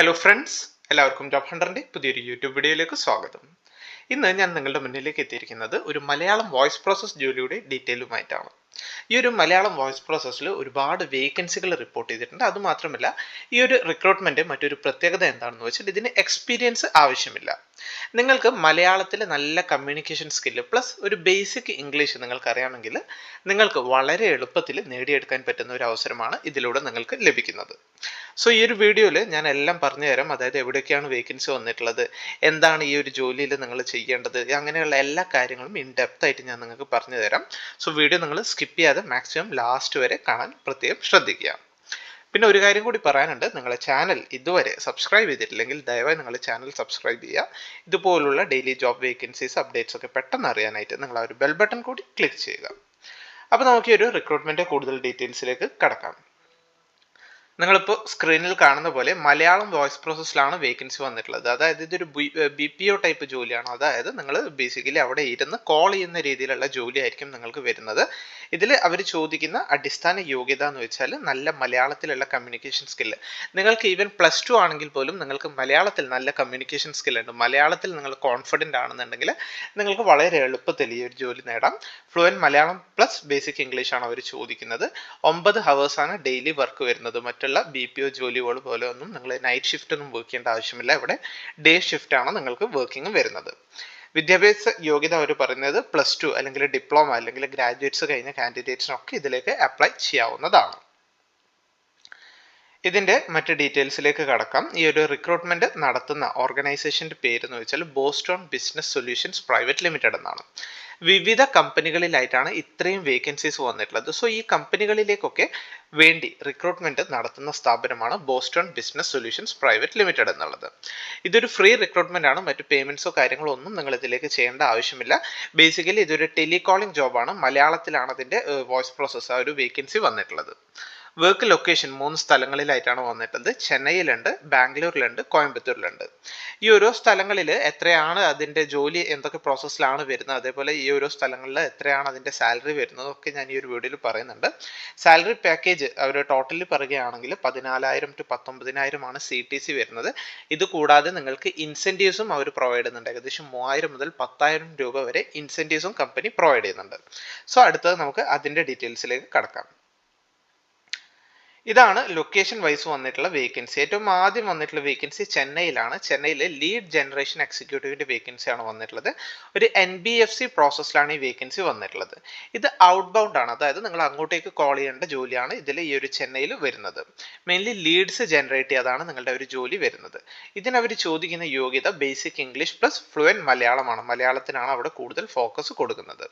Hello friends, എല്ലാവർക്കും job ഹണ്ടറിൻ്റെ പുതിയൊരു YouTube വീഡിയോയിലേക്ക് സ്വാഗതം. ഇന്ന് ഞാൻ നിങ്ങളുടെ മുന്നിലേക്ക് എത്തിയിരിക്കുന്നത് ഒരു മലയാളം വോയിസ് പ്രോസസ് ജോലിയുടെ ഡീറ്റെയിലുമായിട്ടാണ്. ഈ ഒരു മലയാളം വോയിസ് പ്രോസസ്സിൽ ഒരുപാട് വേക്കൻസികൾ റിപ്പോർട്ട് ചെയ്തിട്ടുണ്ട്. അതുമാത്രമല്ല, ഈ ഒരു റിക്രൂട്ട്മെൻറ്റ് മറ്റൊരു പ്രത്യേകത എന്താണെന്ന് വെച്ചാൽ ഇതിന് എക്സ്പീരിയൻസ് ആവശ്യമില്ല. നിങ്ങൾക്ക് മലയാളത്തിൽ നല്ല കമ്മ്യൂണിക്കേഷൻ സ്കില്ല് പ്ലസ് ഒരു ബേസിക് ഇംഗ്ലീഷ് നിങ്ങൾക്ക് അറിയാമെങ്കിൽ നിങ്ങൾക്ക് വളരെ എളുപ്പത്തിൽ നേടിയെടുക്കാൻ പറ്റുന്ന ഒരു അവസരമാണ് ഇതിലൂടെ നിങ്ങൾക്ക് ലഭിക്കുന്നത്. സോ ഈ ഒരു വീഡിയോയിൽ ഞാൻ എല്ലാം പറഞ്ഞു തരാം. അതായത് എവിടെയൊക്കെയാണ് വേക്കൻസി വന്നിട്ടുള്ളത്, എന്താണ് ഈ ഒരു ജോലിയിൽ നിങ്ങൾ ചെയ്യേണ്ടത്, അങ്ങനെയുള്ള എല്ലാ കാര്യങ്ങളും ഇൻ ഡെപ്ത് ആയിട്ട് ഞാൻ നിങ്ങൾക്ക് പറഞ്ഞു തരാം. സോ വീഡിയോ നിങ്ങൾ സ്കിപ്പ് ചെയ്യാതെ മാക്സിമം ലാസ്റ്റ് വരെ കാണാൻ പ്രത്യേകം ശ്രദ്ധിക്കുക. പിന്നെ ഒരു കാര്യം കൂടി പറയാനുണ്ട്, നിങ്ങളുടെ ചാനൽ ഇതുവരെ സബ്സ്ക്രൈബ് ചെയ്തിട്ടില്ലെങ്കിൽ ദയവായി നിങ്ങൾ ചാനൽ സബ്സ്ക്രൈബ് ചെയ്യുക. ഇതുപോലുള്ള ഡെയിലി ജോബ് വേക്കൻസീസ് അപ്ഡേറ്റ്സ് ഒക്കെ പെട്ടെന്ന് അറിയാനായിട്ട് നിങ്ങൾ ആ ഒരു ബെൽ ബട്ടൺ കൂടി ക്ലിക്ക് ചെയ്യുക. അപ്പോൾ നമുക്ക് ഈ ഒരു റിക്രൂട്ട്മെൻറ്റ് കൂടുതൽ ഡീറ്റെയിൽസിലേക്ക് കടക്കാം. നിങ്ങളിപ്പോൾ സ്ക്രീനിൽ കാണുന്ന പോലെ മലയാളം വോയിസ് പ്രോസസ്സിലാണ് വേക്കൻസി വന്നിട്ടുള്ളത്. അതായത് ഇതൊരു BPO ടൈപ്പ് ജോലിയാണ്. അതായത് നിങ്ങൾ ബേസിക്കലി അവിടെ ഇരുന്ന് കോൾ ചെയ്യുന്ന രീതിയിലുള്ള ജോലിയായിരിക്കും നിങ്ങൾക്ക് വരുന്നത്. ഇതിൽ അവർ ചോദിക്കുന്ന അടിസ്ഥാന യോഗ്യത എന്ന് വെച്ചാൽ നല്ല മലയാളത്തിലുള്ള കമ്മ്യൂണിക്കേഷൻ സ്കില്ല്. നിങ്ങൾക്ക് ഈവൻ +2 ആണെങ്കിൽ പോലും നിങ്ങൾക്ക് മലയാളത്തിൽ നല്ല കമ്മ്യൂണിക്കേഷൻ സ്കില്ലുണ്ട്, മലയാളത്തിൽ നിങ്ങൾ കോൺഫിഡൻ്റ് ആണെന്നുണ്ടെങ്കിൽ നിങ്ങൾക്ക് വളരെ എളുപ്പത്തിൽ ഈ ഒരു ജോലി നേടാം. Fluent Malayalam plus basic English ആണ് അവർ ചോദിക്കുന്നത്. 9 ഹവേഴ്സാണ് ഡെയിലി വർക്ക് വരുന്നത്. മറ്റുള്ള BPO ജോലികൾ പോലെ ഒന്നും നിങ്ങൾ നൈറ്റ് ഷിഫ്റ്റ് ഒന്നും വർക്ക് ചെയ്യേണ്ട ആവശ്യമില്ല. ഇവിടെ ഡേ ഷിഫ്റ്റ് ആണ് നിങ്ങൾക്ക് വർക്കിംഗ് വരുന്നത്. വിദ്യാഭ്യാസ യോഗ്യത അവർ പറയുന്നത് +2 അല്ലെങ്കിൽ ഡിപ്ലോമ അല്ലെങ്കിൽ ഗ്രാജുവേറ്റ്സ് കഴിഞ്ഞ കാൻഡിഡേറ്റ്സിനൊക്കെ ഇതിലേക്ക് അപ്ലൈ ചെയ്യാവുന്നതാണ്. ഇതിൻ്റെ മറ്റ് ഡീറ്റെയിൽസിലേക്ക് കടക്കാം. ഈ ഒരു റിക്രൂട്ട്മെൻറ്റ് നടത്തുന്ന ഓർഗനൈസേഷൻ്റെ പേരെന്ന് വെച്ചാൽ Boston business solutions private limited എന്നാണ്. വിവിധ കമ്പനികളിലായിട്ടാണ് ഇത്രയും വേക്കൻസീസ് വന്നിട്ടുള്ളത്. സോ ഈ കമ്പനികളിലേക്കൊക്കെ വേണ്ടി റിക്രൂട്ട്മെൻറ്റ് നടത്തുന്ന സ്ഥാപനമാണ് Boston business solutions private limited എന്നുള്ളത്. ഇതൊരു ഫ്രീ റിക്രൂട്ട്മെൻ്റ് ആണ്. മറ്റ് പേയ്മെൻറ്റ്സോ കാര്യങ്ങളോ ഒന്നും നിങ്ങൾ ഇതിലേക്ക് ചെയ്യേണ്ട ആവശ്യമില്ല. ബേസിക്കലി ഇതൊരു ടെലികോളിംഗ് ജോബാണ്. മലയാളത്തിലാണ് അതിൻ്റെ വോയിസ് പ്രോസസ്സ് ആ ഒരു വേക്കൻസി വന്നിട്ടുള്ളത്. വർക്ക് ലൊക്കേഷൻ 3 സ്ഥലങ്ങളിലായിട്ടാണ് വന്നിട്ടുള്ളത്. ചെന്നൈയിലുണ്ട്, ബാംഗ്ലൂരിലുണ്ട്, കോയമ്പത്തൂരിലുണ്ട്. ഈ ഓരോ സ്ഥലങ്ങളിൽ എത്രയാണ് അതിൻ്റെ ജോലി, എന്തൊക്കെ പ്രോസസ്സിലാണ് വരുന്നത്, അതേപോലെ ഈ ഓരോ സ്ഥലങ്ങളിൽ എത്രയാണ് അതിൻ്റെ സാലറി വരുന്നത് ഒക്കെ ഞാൻ ഈ ഒരു വീഡിയോയിൽ പറയുന്നുണ്ട്. സാലറി പാക്കേജ് അവർ ടോട്ടലി പറയുകയാണെങ്കിൽ 14,000 to 19,000 CTC വരുന്നത്. ഇത് കൂടാതെ നിങ്ങൾക്ക് ഇൻസെൻറ്റീവ്സും അവർ പ്രൊവൈഡ് ചെയ്യുന്നുണ്ട്. ഏകദേശം 3,000 മുതൽ 10,000 രൂപ വരെ ഇൻസെൻറ്റീവ്സും കമ്പനി പ്രൊവൈഡ് ചെയ്യുന്നുണ്ട്. സോ അടുത്തത് നമുക്ക് അതിൻ്റെ ഡീറ്റെയിൽസിലേക്ക് കടക്കാം. ഇതാണ് ലൊക്കേഷൻ വൈസ് വന്നിട്ടുള്ള വേക്കൻസി. ഏറ്റവും ആദ്യം വന്നിട്ടുള്ള വേക്കൻസി ചെന്നൈയിലാണ്. ചെന്നൈയിലെ ലീഡ് ജനറേഷൻ എക്സിക്യൂട്ടീവിൻ്റെ വേക്കൻസിയാണ് വന്നിട്ടുള്ളത്. ഒരു NBFC പ്രോസസ്സിലാണ് ഈ വേക്കൻസി വന്നിട്ടുള്ളത്. ഇത് ഔട്ട് ബൗണ്ട് ആണ്, അതായത് നിങ്ങൾ അങ്ങോട്ടേക്ക് കോൾ ചെയ്യേണ്ട ജോലിയാണ് ഇതിൽ ഈ ഒരു ചെന്നൈയിൽ വരുന്നത്. മെയിൻലി ലീഡ്സ് ജനറേറ്റ് ചെയ്താണ് നിങ്ങളുടെ ഒരു ജോലി വരുന്നത്. ഇതിനവർ ചോദിക്കുന്ന യോഗ്യത ബേസിക് ഇംഗ്ലീഷ് പ്ലസ് ഫ്ലുവൻറ്റ് മലയാളമാണ്. മലയാളത്തിനാണ് അവിടെ കൂടുതൽ ഫോക്കസ് കൊടുക്കുന്നത്.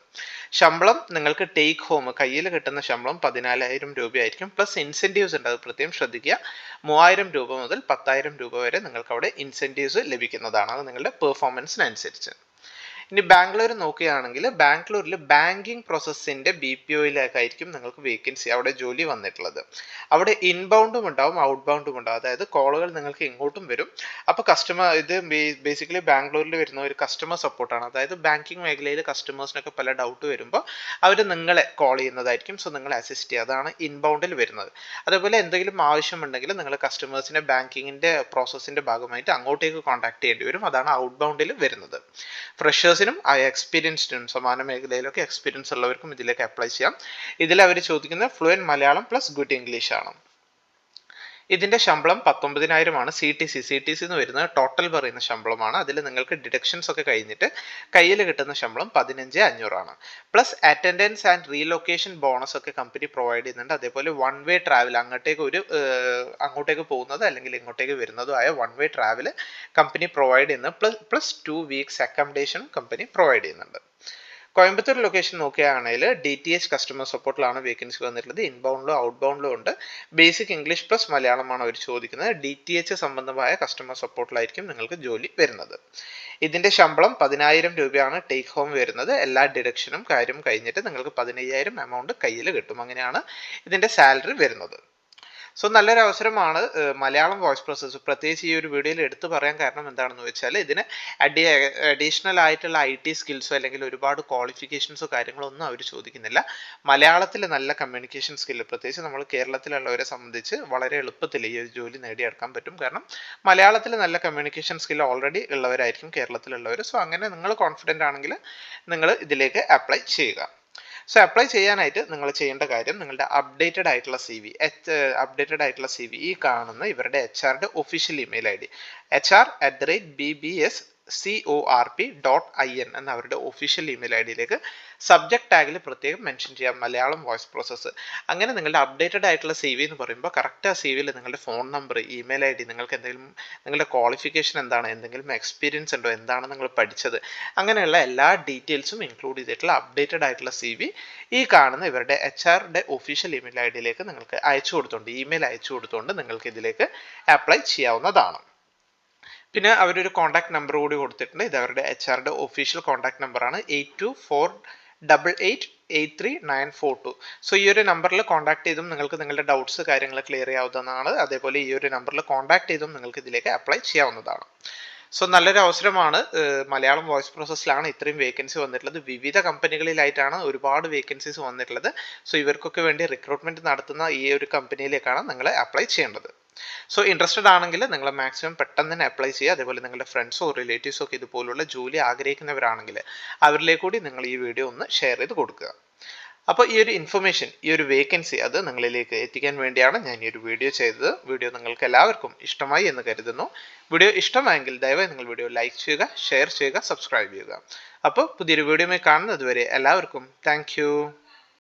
ശമ്പളം നിങ്ങൾക്ക് ടേക്ക് ഹോം കയ്യിൽ കിട്ടുന്ന ശമ്പളം 14,000 രൂപയായിരിക്കും. പ്ലസ് ഇൻസെൻറ്റീവ്സ് ഉണ്ട്, അത് പ്രത്യേകം ശ്രദ്ധിക്കുക. 3,000 രൂപ മുതൽ 10,000 രൂപ വരെ നിങ്ങൾക്ക് അവിടെ ഇൻസെൻറ്റീവ്സ് ലഭിക്കുന്നതാണ്, അത് നിങ്ങളുടെ പെർഫോമൻസിനനുസരിച്ച്. ഇനി ബാംഗ്ലൂർ നോക്കുകയാണെങ്കിൽ ബാംഗ്ലൂരിൽ ബാങ്കിങ് പ്രോസസ്സിൻ്റെ BPOയിലേക്കായിരിക്കും നിങ്ങൾക്ക് വേക്കൻസി അവിടെ ജോലി വന്നിട്ടുള്ളത്. അവിടെ ഇൻബൗണ്ടും ഉണ്ടാവും, ഔട്ട് ബൗണ്ടും ഉണ്ടാവും. അതായത് കോളുകൾ നിങ്ങൾക്ക് ഇങ്ങോട്ടും വരും. അപ്പോൾ ഇത് ബേസിക്കലി ബാംഗ്ലൂരിൽ വരുന്ന ഒരു കസ്റ്റമർ സപ്പോർട്ടാണ്. അതായത് ബാങ്കിങ് മേഖലയിൽ കസ്റ്റമേഴ്സിനൊക്കെ പല ഡൗട്ട് വരുമ്പോൾ അവർ നിങ്ങളെ കോൾ ചെയ്യുന്നതായിരിക്കും. സോ നിങ്ങളെ അസിസ്റ്റ് ചെയ്യുക, അതാണ് ഇൻബൗണ്ടിൽ വരുന്നത്. അതേപോലെ എന്തെങ്കിലും ആവശ്യമുണ്ടെങ്കിൽ നിങ്ങൾ കസ്റ്റമേഴ്സിനെ ബാങ്കിങ്ങിൻ്റെ പ്രോസസ്സിൻ്റെ ഭാഗമായിട്ട് അങ്ങോട്ടേക്ക് കോൺടാക്ട് ചെയ്യേണ്ടി വരും. അതാണ് ഔട്ട് ബൗണ്ടിൽ വരുന്നത്. ഫ്രഷേഴ്സിനും എക്സ്പീരിയൻസ്ഡും സമാന മേഖലയിലൊക്കെ എക്സ്പീരിയൻസ് ഉള്ളവർക്കും ഇതിലേക്ക് അപ്ലൈ ചെയ്യാം. ഇതിൽ അവർ ചോദിക്കുന്നത് fluent Malayalam plus good English ആണ്. ഇതിൻ്റെ ശമ്പളം 19,000 CTC എന്ന് വരുന്നത് ടോട്ടൽ പറയുന്ന ശമ്പളമാണ്. അതിൽ നിങ്ങൾക്ക് ഡിഡക്ഷൻസ് ഒക്കെ കഴിഞ്ഞിട്ട് കയ്യിൽ കിട്ടുന്ന ശമ്പളം 15,500 ആണ്. Plus attendance and relocation bonus ഒക്കെ കമ്പനി പ്രൊവൈഡ് ചെയ്യുന്നുണ്ട്. അതേപോലെ വൺ വേ ട്രാവൽ, അങ്ങോട്ടേക്ക് പോകുന്നത് അല്ലെങ്കിൽ ഇങ്ങോട്ടേക്ക് വരുന്നതുമായ one way travel company provide ചെയ്യുന്നത്. പ്ലസ് 2 weeks അക്കോമഡേഷനും കമ്പനി പ്രൊവൈഡ് ചെയ്യുന്നുണ്ട്. കോയമ്പത്തൂർ ലൊക്കേഷൻ നോക്കുകയാണെങ്കിൽ DTH കസ്റ്റമർ സപ്പോർട്ടിലാണ് വേക്കൻസി വന്നിട്ടുള്ളത്. ഇൻബൗണ്ടിലും ഔട്ട് ബൗണ്ടിലും ഉണ്ട്. ബേസിക് ഇംഗ്ലീഷ് പ്ലസ് മലയാളമാണ് അവർ ചോദിക്കുന്നത്. DTH സംബന്ധമായ കസ്റ്റമർ സപ്പോർട്ടിലായിരിക്കും നിങ്ങൾക്ക് ജോലി വരുന്നത്. ഇതിൻ്റെ ശമ്പളം 10,000 രൂപയാണ് ടേക്ക് ഹോം വരുന്നത്. എല്ലാ ഡിഡക്ഷനും കാര്യം കഴിഞ്ഞിട്ട് നിങ്ങൾക്ക് 15,000 എമൗണ്ട് കയ്യിൽ കിട്ടും. അങ്ങനെയാണ് ഇതിൻ്റെ സാലറി വരുന്നത്. സോ നല്ലൊരു അവസരമാണ് മലയാളം വോയിസ് പ്രോസസ്സ്. പ്രത്യേകിച്ച് ഈ ഒരു വീഡിയോയിൽ എടുത്തു പറയാൻ കാരണം എന്താണെന്ന് വെച്ചാൽ ഇതിന് അഡീഷണൽ ആയിട്ടുള്ള IT സ്കിൽസോ അല്ലെങ്കിൽ ഒരുപാട് ക്വാളിഫിക്കേഷൻസോ കാര്യങ്ങളോ ഒന്നും അവർ ചോദിക്കുന്നില്ല. മലയാളത്തിൽ നല്ല കമ്മ്യൂണിക്കേഷൻ സ്കില്ല്, പ്രത്യേകിച്ച് നമ്മൾ കേരളത്തിലുള്ളവരെ സംബന്ധിച്ച് വളരെ എളുപ്പത്തിൽ ഈ ഒരു ജോലി നേടിയെടുക്കാൻ പറ്റും. കാരണം മലയാളത്തിൽ നല്ല കമ്മ്യൂണിക്കേഷൻ സ്കില്ല് ഓൾറെഡി ഉള്ളവരായിരിക്കും കേരളത്തിലുള്ളവർ. സോ അങ്ങനെ നിങ്ങൾ കോൺഫിഡൻ്റ് ആണെങ്കിൽ നിങ്ങൾ ഇതിലേക്ക് അപ്ലൈ ചെയ്യുക. സോ അപ്ലൈ ചെയ്യാനായിട്ട് നിങ്ങൾ ചെയ്യേണ്ട കാര്യം, നിങ്ങളുടെ അപ്ഡേറ്റഡ് ആയിട്ടുള്ള CV ഈ കാണുന്ന ഇവരുടെ HR official email ID HR@bbscorp.in എന്ന അവരുടെ ഒഫീഷ്യൽ ഇമെയിൽ IDയിലേക്ക് സബ്ജക്ട് ടാഗിൽ പ്രത്യേകം മെൻഷൻ ചെയ്യാം മലയാളം വോയിസ് പ്രോസസ്സ്. അങ്ങനെ നിങ്ങളുടെ അപ്ഡേറ്റഡ് ആയിട്ടുള്ള CV എന്ന് പറയുമ്പോൾ കറക്റ്റ് ആ CVയിൽ നിങ്ങളുടെ ഫോൺ നമ്പർ, ഇമെയിൽ ID, നിങ്ങൾക്ക് എന്തെങ്കിലും നിങ്ങളുടെ ക്വാളിഫിക്കേഷൻ എന്താണ്, എന്തെങ്കിലും എക്സ്പീരിയൻസ് ഉണ്ടോ, എന്താണ് നിങ്ങൾ പഠിച്ചത്, അങ്ങനെയുള്ള എല്ലാ ഡീറ്റെയിൽസും ഇൻക്ലൂഡ് ചെയ്തിട്ടുള്ള അപ്ഡേറ്റഡ് ആയിട്ടുള്ള CV ഈ കാണുന്ന ഇവരുടെ HR ഒഫീഷ്യൽ ഇമെയിൽ IDയിലേക്ക് നിങ്ങൾക്ക് ഇമെയിൽ അയച്ചു കൊടുത്തുകൊണ്ട് നിങ്ങൾക്ക് ഇതിലേക്ക് അപ്ലൈ ചെയ്യാവുന്നതാണ്. പിന്നെ അവരൊരു കോൺടാക്ട് നമ്പർ കൂടി കൊടുത്തിട്ടുണ്ട്. ഇത് അവരുടെ HR ഒഫീഷ്യൽ കോൺടാക്ട് നമ്പറാണ് 8248883942. സോ ഈ ഒരു നമ്പറിൽ കോൺടാക്ട് ചെയ്തും നിങ്ങൾക്ക് നിങ്ങളുടെ ഡൗട്ട്സ് കാര്യങ്ങൾ ക്ലിയർ ചെയ്യാവുന്നതാണ്. അതേപോലെ ഈ ഒരു നമ്പറിൽ കോൺടാക്ട് ചെയ്തും നിങ്ങൾക്ക് ഇതിലേക്ക് അപ്ലൈ ചെയ്യാവുന്നതാണ്. സോ നല്ലൊരു അവസരമാണ്. മലയാളം വോയിസ് പ്രോസസ്സിലാണ് ഇത്രയും വേക്കൻസി വന്നിട്ടുള്ളത്. വിവിധ കമ്പനികളിലായിട്ടാണ് ഒരുപാട് വേക്കൻസീസ് വന്നിട്ടുള്ളത്. സോ ഇവർക്കൊക്കെ വേണ്ടി റിക്രൂട്ട്മെന്റ് നടത്തുന്ന ഈ ഒരു കമ്പനിയിലേക്കാണ് നിങ്ങൾ അപ്ലൈ ചെയ്യേണ്ടത്. സോ ഇൻട്രസ്റ്റഡ് ആണെങ്കിൽ നിങ്ങൾ മാക്സിമം പെട്ടെന്ന് തന്നെ അപ്ലൈ ചെയ്യുക. അതേപോലെ നിങ്ങളുടെ ഫ്രണ്ട്സോ റിലേറ്റീവ്സോ ഒക്കെ ഇതുപോലുള്ള ജോലി ആഗ്രഹിക്കുന്നവരാണെങ്കിൽ അവരിലേക്ക് കൂടി നിങ്ങൾ ഈ വീഡിയോ ഒന്ന് ഷെയർ ചെയ്ത് കൊടുക്കുക. അപ്പോൾ ഈ ഒരു ഇൻഫർമേഷൻ, ഈ ഒരു വേക്കൻസി അത് നിങ്ങളിലേക്ക് എത്തിക്കാൻ വേണ്ടിയാണ് ഞാൻ ഈ ഒരു വീഡിയോ ചെയ്തത്. വീഡിയോ നിങ്ങൾക്ക് എല്ലാവർക്കും ഇഷ്ടമായി എന്ന് കരുതുന്നു. വീഡിയോ ഇഷ്ടമായെങ്കിൽ ദയവായി നിങ്ങൾ വീഡിയോ ലൈക്ക് ചെയ്യുക, ഷെയർ ചെയ്യുക, സബ്സ്ക്രൈബ് ചെയ്യുക. അപ്പോൾ പുതിയൊരു വീഡിയോയുമായി കാണുന്നത് വരെ എല്ലാവർക്കും താങ്ക്